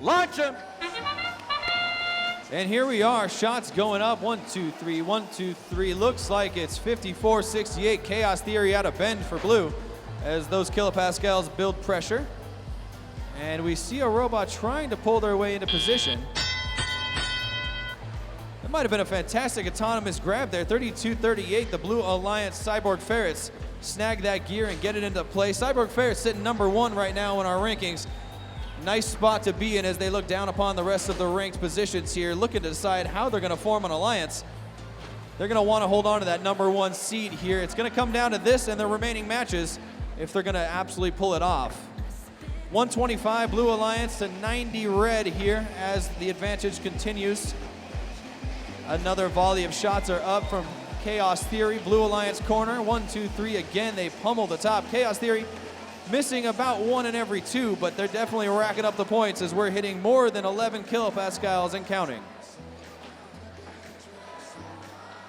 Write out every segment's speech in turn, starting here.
Launch him. And here we are, shots going up, 1, 2, 3, 1, 2, 3. Looks like it's 54-68, Chaos Theory out of bend for blue as those kilopascals build pressure. And we see a robot trying to pull their way into position. That might have been a fantastic autonomous grab there, 32-38, the Blue Alliance Cyborg Ferrets snag that gear and get it into play. Cyborg Ferrets sitting number 1 right now in our rankings. Nice spot to be in as they look down upon the rest of the ranked positions here, looking to decide how they're going to form an alliance. They're going to want to hold on to that number 1 seed here. It's going to come down to this and the remaining matches if they're going to absolutely pull it off. 125 Blue Alliance to 90 Red here as the advantage continues. Another volley of shots are up from Chaos Theory. Blue Alliance corner, 1, 2, 3. Again, they pummel the top. Chaos Theory missing about 1 in every 2, but they're definitely racking up the points as we're hitting more than 11 kilopascals and counting.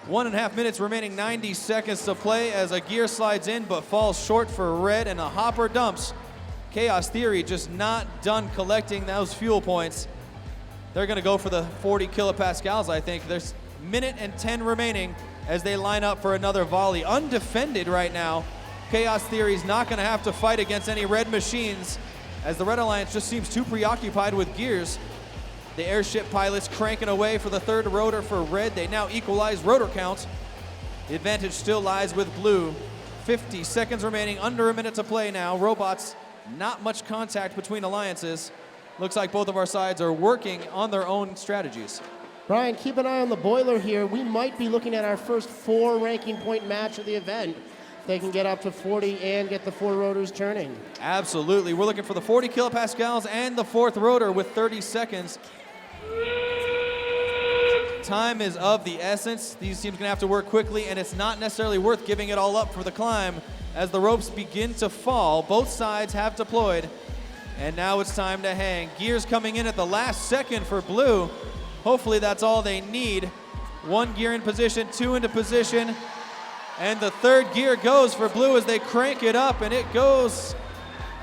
1.5 minutes remaining, 90 seconds to play as a gear slides in but falls short for Red and a hopper dumps. Chaos Theory just not done collecting those fuel points. They're gonna go for the 40 kilopascals, I think. There's 1:10 remaining as they line up for another volley. Undefended right now. Chaos Theory's not gonna have to fight against any red machines as the Red Alliance just seems too preoccupied with gears. The airship pilots cranking away for the 3rd rotor for Red. They now equalize rotor count. The advantage still lies with blue. 50 seconds remaining, under a minute to play now. Robots, not much contact between alliances. Looks like both of our sides are working on their own strategies. Brian, keep an eye on the boiler here. We might be looking at our first 4 ranking point match of the event. They can get up to 40 and get the 4 rotors turning. Absolutely. We're looking for the 40 kilopascals and the 4th rotor with 30 seconds. Time is of the essence. These teams are going to have to work quickly, and it's not necessarily worth giving it all up for the climb as the ropes begin to fall. Both sides have deployed, and now it's time to hang. Gears coming in at the last second for blue. Hopefully that's all they need. 1 gear in position, 2 into position. And the 3rd gear goes for blue as they crank it up, and it goes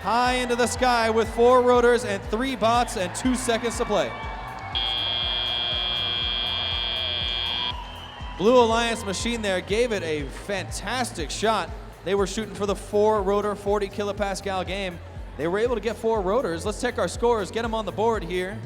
high into the sky with 4 rotors and 3 bots and 2 seconds to play. Blue Alliance machine there gave it a fantastic shot. They were shooting for the 4 rotor, 40 kilopascal game. They were able to get 4 rotors. Let's check our scores, get them on the board here.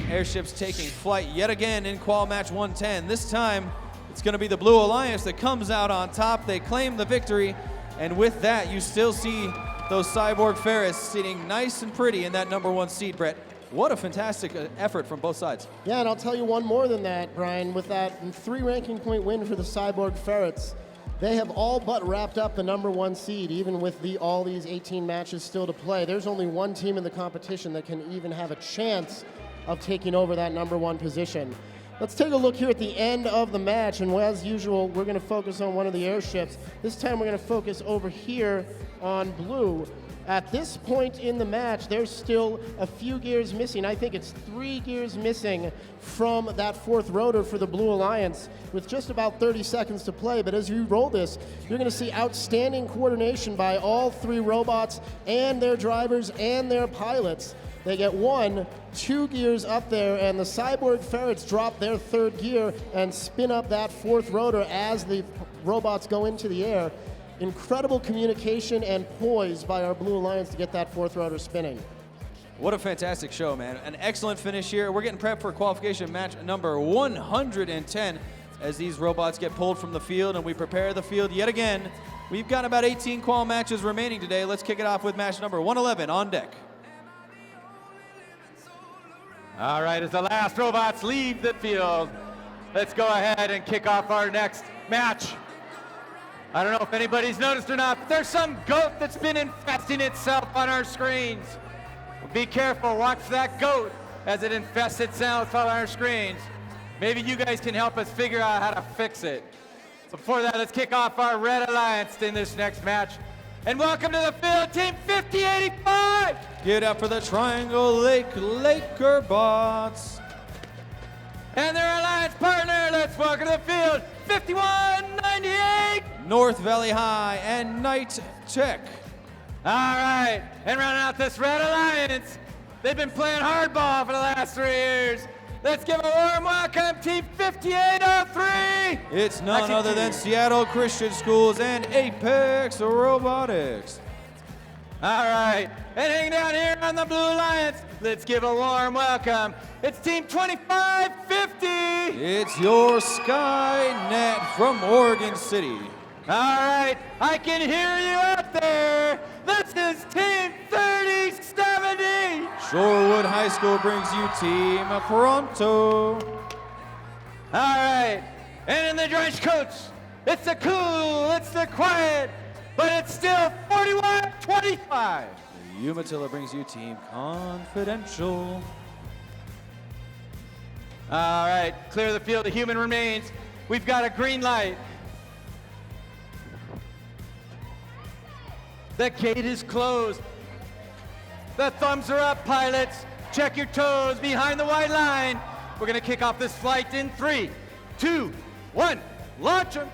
Airships taking flight yet again in Qual match 110. This time, it's going to be the Blue Alliance that comes out on top. They claim the victory, and with that, you still see those Cyborg Ferrets sitting nice and pretty in that number 1 seed, Brett. What a fantastic effort from both sides. Yeah, and I'll tell you one more than that, Brian. With that 3 ranking point win for the Cyborg Ferrets, they have all but wrapped up the number 1 seed, even with all these 18 matches still to play. There's only 1 team in the competition that can even have a chance of taking over that number 1 position. Let's take a look here at the end of the match, and as usual, we're going to focus on one of the airships. This time we're going to focus over here on blue. At this point in the match, there's still a few gears missing. I think it's 3 gears missing from that 4th rotor for the Blue Alliance with just about 30 seconds to play. But as you roll this, you're going to see outstanding coordination by all 3 robots and their drivers and their pilots. They get 1, 2 gears up there, and the Cyborg Ferrets drop their 3rd gear and spin up that 4th rotor as the robots go into the air. Incredible communication and poise by our Blue Alliance to get that 4th rotor spinning. What a fantastic show, man. An excellent finish here. We're getting prepped for qualification match number 110 as these robots get pulled from the field and we prepare the field yet again. We've got about 18 qual matches remaining today. Let's kick it off with match number 111 on deck. All right, as the last robots leave the field, let's go ahead and kick off our next match. I don't know if anybody's noticed or not, but there's some goat that's been infesting itself on our screens. Be careful, watch that goat as it infests itself on our screens. Maybe you guys can help us figure out how to fix it. Before that, let's kick off our Red Alliance in this next match. And welcome to the field, Team 5085! Get up for the Triangle Lake Laker bots. And their alliance partner, let's welcome to the field, 5198! North Valley High and Night Tech. All right, and rounding out this Red Alliance, They've been playing hardball for the last 3 years. Let's give a warm welcome, Team 5803. It's none other than Seattle Christian Schools and Apex Robotics. All right, and hanging down here on the Blue Alliance, let's give a warm welcome. It's Team 2550. It's your Skynet from Oregon City. All right, I can hear you out there. This is Team 3070. Shorewood High School brings you Team Pronto. All right, and in the trench coats, it's the cool, it's the quiet, but it's still 41-25. Umatilla brings you Team Confidential. All right, clear the field, the human remains. We've got a green light. The gate is closed. The thumbs are up, pilots. Check your toes behind the white line. We're gonna kick off this flight in 3, 2, 1, launch them.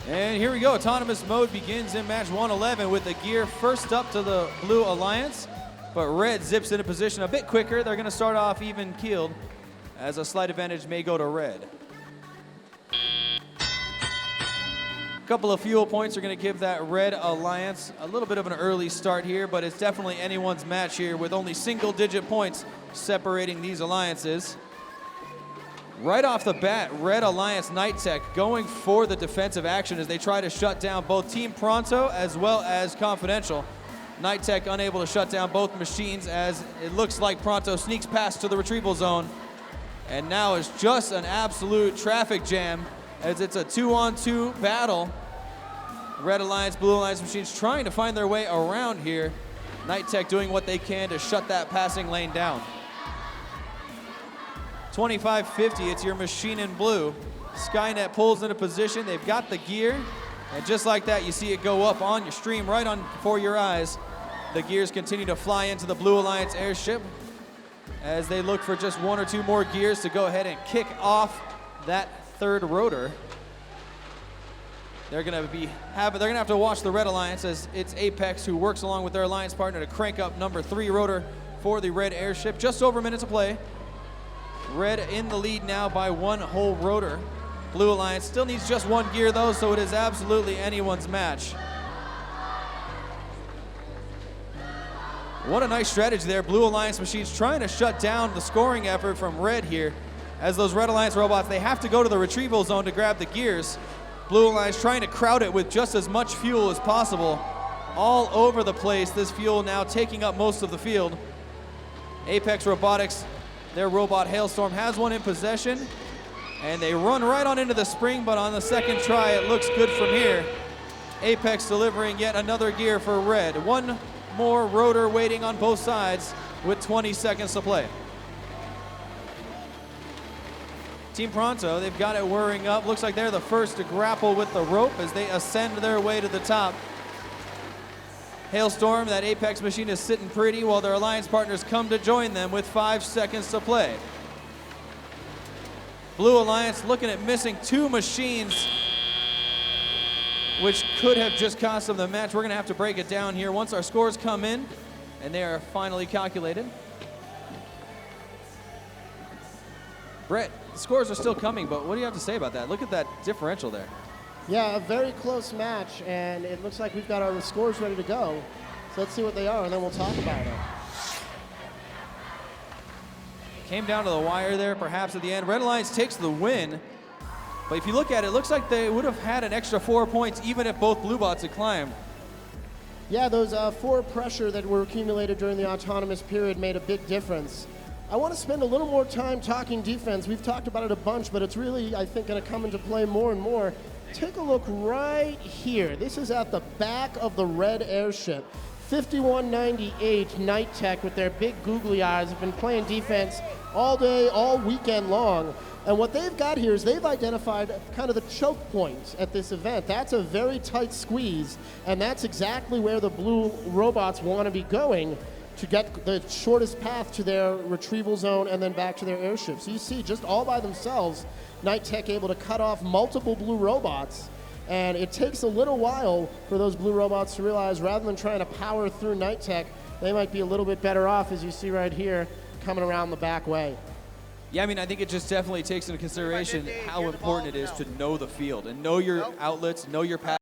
And here we go, autonomous mode begins in match 111 with the gear first up to the Blue Alliance, but Red zips into position a bit quicker. They're gonna start off even keeled as a slight advantage may go to Red. A couple of fuel points are going to give that Red Alliance a little bit of an early start here, but it's definitely anyone's match here with only single-digit points separating these alliances. Right off the bat, Red Alliance Night Tech going for the defensive action as they try to shut down both Team Pronto as well as Confidential. Night Tech unable to shut down both machines as it looks like Pronto sneaks past to the retrieval zone. And now it's just an absolute traffic jam as it's a 2-on-2 battle. Red Alliance, Blue Alliance machines trying to find their way around here. Night Tech doing what they can to shut that passing lane down. 2550, it's your machine in blue. Skynet pulls into position, they've got the gear, and just like that, you see it go up on your stream right on before your eyes. The gears continue to fly into the Blue Alliance airship as they look for just 1 or 2 more gears to go ahead and kick off that third rotor. They're gonna have to watch the Red Alliance as it's Apex who works along with their alliance partner to crank up number 3 rotor for the Red airship. Just over a minute to play. Red in the lead now by 1 whole rotor. Blue Alliance still needs just 1 gear though, so it is absolutely anyone's match. What a nice strategy there. Blue Alliance machines trying to shut down the scoring effort from Red here. As those Red Alliance robots, they have to go to the retrieval zone to grab the gears. Blue Alliance trying to crowd it with just as much fuel as possible. All over the place, this fuel now taking up most of the field. Apex Robotics, their robot Hailstorm has one in possession, and they run right on into the spring, but on the second try, it looks good from here. Apex delivering yet another gear for Red. 1 more rotor waiting on both sides with 20 seconds to play. Team Pronto, they've got it whirring up. Looks like they're the first to grapple with the rope as they ascend their way to the top. Hailstorm, that Apex machine is sitting pretty while their alliance partners come to join them with 5 seconds to play. Blue Alliance looking at missing 2 machines, which could have just cost them the match. We're gonna have to break it down here once our scores come in and they are finally calculated. Brett, the scores are still coming, but what do you have to say about that? Look at that differential there. Yeah, a very close match, and it looks like we've got our scores ready to go. So let's see what they are, and then we'll talk about it. Came down to the wire there, perhaps at the end. Red Alliance takes the win, but if you look at it, it looks like they would have had an extra 4 points even if both Blue Bots had climbed. Yeah, those 4 pressure that were accumulated during the autonomous period made a big difference. I want to spend a little more time talking defense. We've talked about it a bunch, but it's really, I think, going to come into play more and more. Take a look right here. This is at the back of the Red airship. 5198 Night Tech with their big googly eyes have been playing defense all day, all weekend long. And what they've got here is they've identified kind of the choke point at this event. That's a very tight squeeze, and that's exactly where the Blue robots want to be going to get the shortest path to their retrieval zone and then back to their airship. So you see, just all by themselves, Night Tech able to cut off multiple Blue robots, and it takes a little while for those Blue robots to realize rather than trying to power through Night Tech, they might be a little bit better off, as you see right here, coming around the back way. Yeah, I mean, I think it just definitely takes into consideration how important it is to know the field and know your outlets, know your path.